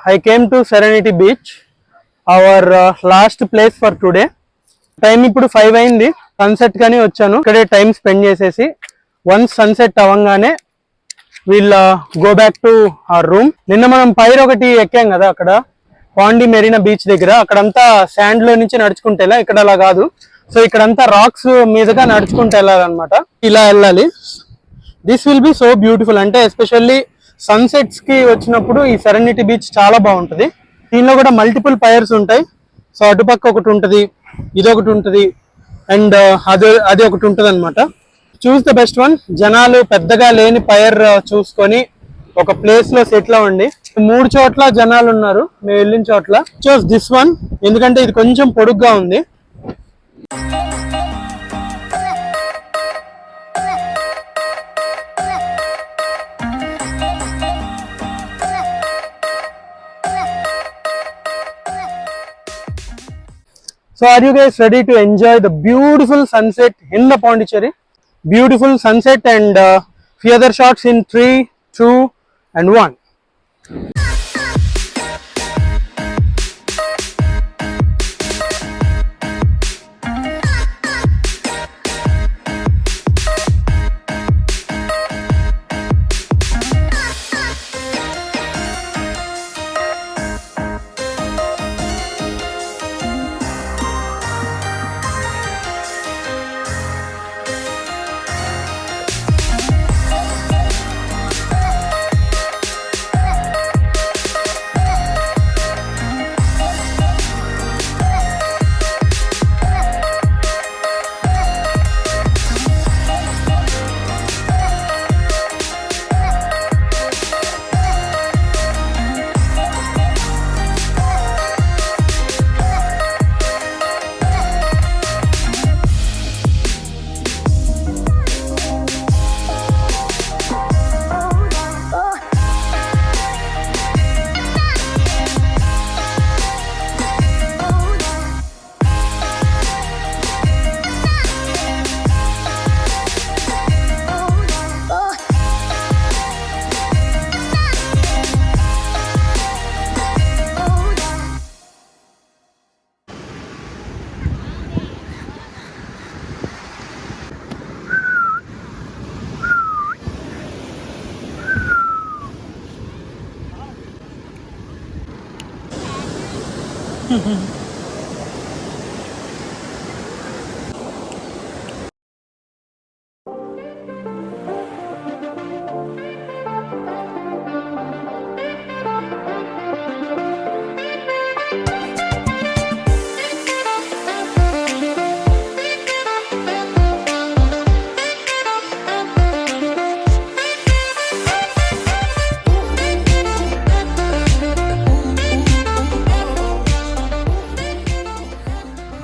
I came to Serenity Beach, our last place for today. Time ఇప్పుడు 5 అయింది. Sunset కానీ వచ్చాను. ఇక్కడే టైం స్పెండ్ చేసేసి వన్స్ సన్సెట్ అవ్వగానే we'll go back to our room. నిన్న మనం పైర్ ఒకటి ఎక్కాం కదా అక్కడ పాండి మెరీనా బీచ్ దగ్గర. అక్కడంతా శాండ్ లో నుంచి నడుచుకుంటే ఇక్కడ అలా కాదు. సో ఇక్కడంతా రాక్స్ మీదుగా నడుచుకుంటూ వెళ్ళాలన్నమాట. ఇలా వెళ్ళాలి. This will be so beautiful. అంటే ఎస్పెషల్లీ సన్సెట్స్ కి వచ్చినప్పుడు ఈ సెరెనిటీ బీచ్ చాలా బాగుంటుంది. దీనిలో కూడా మల్టిపుల్ పైర్స్ ఉంటాయి. సో అటుపక్క ఒకటి ఉంటుంది, ఇదొకటి ఉంటుంది, అండ్ అది ఒకటి ఉంటుంది అనమాట. Choose the best one. జనాలు పెద్దగా లేని పైర్ చూసుకొని ఒక ప్లేస్ లో సెటిల్ అవ్వండి. 3 చోట్ల జనాలు ఉన్నారు మేము వెళ్ళిన చోట్ల. చూస్ దిస్ వన్, ఎందుకంటే ఇది కొంచెం పొడుగ్గా ఉంది. So are you guys ready to enjoy the beautiful sunset in the Pondicherry? Beautiful sunset and few other shots in 3, 2 and 1.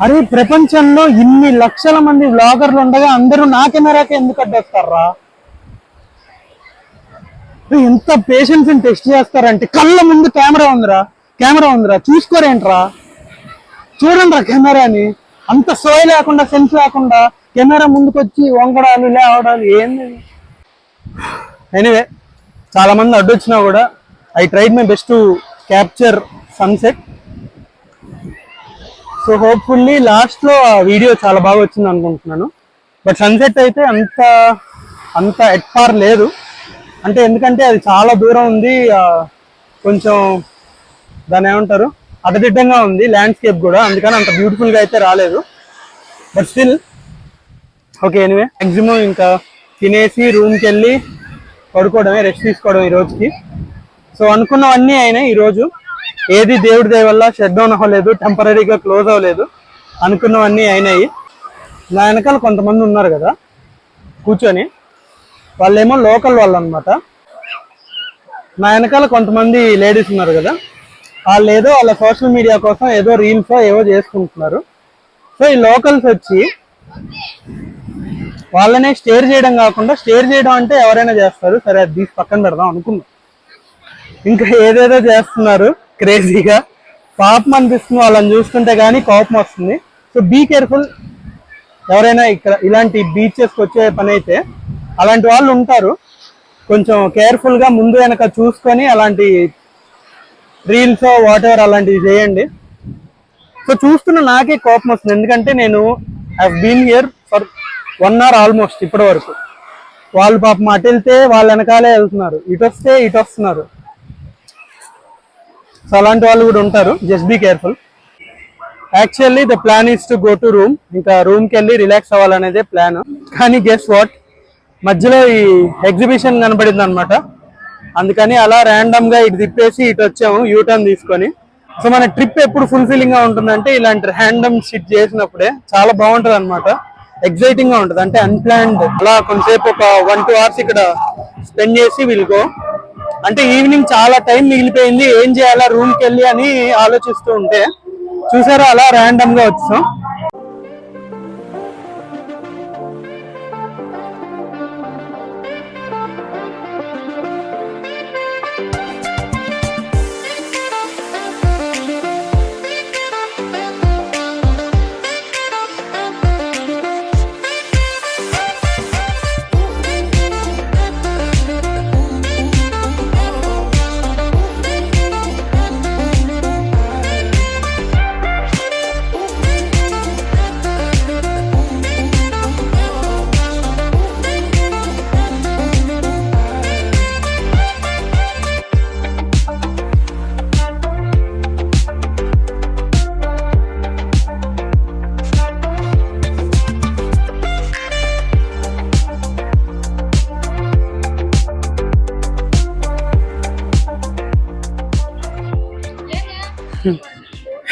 అరే ప్రపంచంలో ఇన్ని లక్షల మంది వ్లాగర్లు ఉండగా అందరూ నా కెమెరాకి ఎందుకు అడ్డేస్తారా? ఎంత పేషెన్స్ టెస్ట్ చేస్తారంటే కళ్ళ ముందు కెమెరా ఉందిరా చూసుకోరేంట్రా? చూడండి రా కెమెరాని. అంత సోయ లేకుండా సెన్స్ లేకుండా కెమెరా ముందుకొచ్చి వంగడాలు లేవడాలు ఏంది? ఎనీవే చాలా మంది అడ్డొచ్చినా కూడా I tried my best to capture sunset. So hopefully last లో ఆ వీడియో చాలా బాగా వచ్చింది అనుకుంటున్నాను. బట్ సన్సెట్ అయితే అంత ఎట్పార్ లేదు. అంటే ఎందుకంటే అది చాలా దూరం ఉంది, కొంచెం దాన్ని ఏమంటారు అడ్డదిడ్డంగా ఉంది ల్యాండ్స్కేప్ కూడా, అందుకని అంత బ్యూటిఫుల్ గా అయితే రాలేదు. But still okay. Anyway maximum ఇంకా తినేసి రూమ్కి వెళ్ళి పడుకోవడమే, రెస్ట్ తీసుకోవడం ఈ రోజుకి. సో అనుకున్నవన్నీ అయినాయి ఈరోజు. ఏది దేవుడి దయ వల్ల షట్ డౌన్ అవ్వలేదు, టెంపరీగా క్లోజ్ అవ్వలేదు. అనుకున్నవన్నీ అయినాయి. నా వెనకాల కొంతమంది ఉన్నారు కదా కూర్చొని, వాళ్ళేమో లోకల్ వాళ్ళు అనమాట. నా వెనకాల కొంతమంది లేడీస్ ఉన్నారు కదా, వాళ్ళు ఏదో వాళ్ళ సోషల్ మీడియా కోసం ఏదో రీల్స్ ఏవో చేసుకుంటున్నారు. సో ఈ లోకల్స్ వచ్చి వాళ్ళనే స్టేర్ చేయడం కాకుండా, స్టేర్ చేయడం అంటే ఎవరైనా చేస్తారు, సరే అది తీసి పక్కన పెడదాం అనుకున్నాం. ఇంకా ఏదేదో చేస్తున్నారు క్రేజీగా. పాపం అనిపిస్తుంది వాళ్ళని చూస్తుంటే, కానీ కోపం వస్తుంది. So be careful. ఎవరైనా ఇక్కడ ఇలాంటి బీచెస్కి వచ్చే పని అయితే అలాంటి వాళ్ళు ఉంటారు, కొంచెం కేర్ఫుల్గా ముందు వెనక చూసుకొని అలాంటి రీల్స్ వాట్ ఎవర్ అలాంటివి చేయండి. సో చూస్తున్న నాకే కోపం వస్తుంది, ఎందుకంటే నేను have been here for 1 hour almost ఇప్పటి వరకు. వాళ్ళు పాపం అటు వెళ్తే వాళ్ళ వెనకాలే వెళ్తున్నారు, ఇటు వస్తే ఇటు వస్తున్నారు. సో అలాంటి వాళ్ళు కూడా ఉంటారు, just be careful. Actually the plan is to go to room, ఇంకా రూమ్కి వెళ్ళి రిలాక్స్ అవ్వాలనేదే ప్లాన్. కానీ గెస్ వాట్, మధ్యలో ఈ ఎగ్జిబిషన్ కనబడింది అనమాట. అందుకని అలా ర్యాండమ్ గా ఇటు తిప్పేసి ఇటు వచ్చాము యూటర్న్ తీసుకొని. సో మన ట్రిప్ ఎప్పుడు ఫుల్ఫిల్లింగ్ గా ఉంటుందంటే ఇలాంటి ర్యాండమ్ షిట్ చేసినప్పుడే చాలా బాగుంటది అనమాట, ఎక్సైటింగ్ గా ఉంటుంది. అంటే అన్ప్లాన్డ్ అలా కొంతసేపు ఒక 1-2 hours ఇక్కడ స్పెండ్ చేసి విల్ గో. అంటే ఈవినింగ్ చాలా టైం మిగిలిపోయింది, ఏం చేయాలా రూమ్ కి వెళ్ళి అని ఆలోచిస్తూ ఉంటే చూసారా అలా ర్యాండమ్ గా వచ్చాం.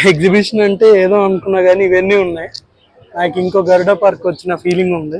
ఎగ్జిబిషన్ అంటే ఏదో అనుకున్నా కానీ ఇవన్నీ ఉన్నాయి. నాకు ఇంకో గరుడ పార్క్ వచ్చిన ఫీలింగ్ ఉంది.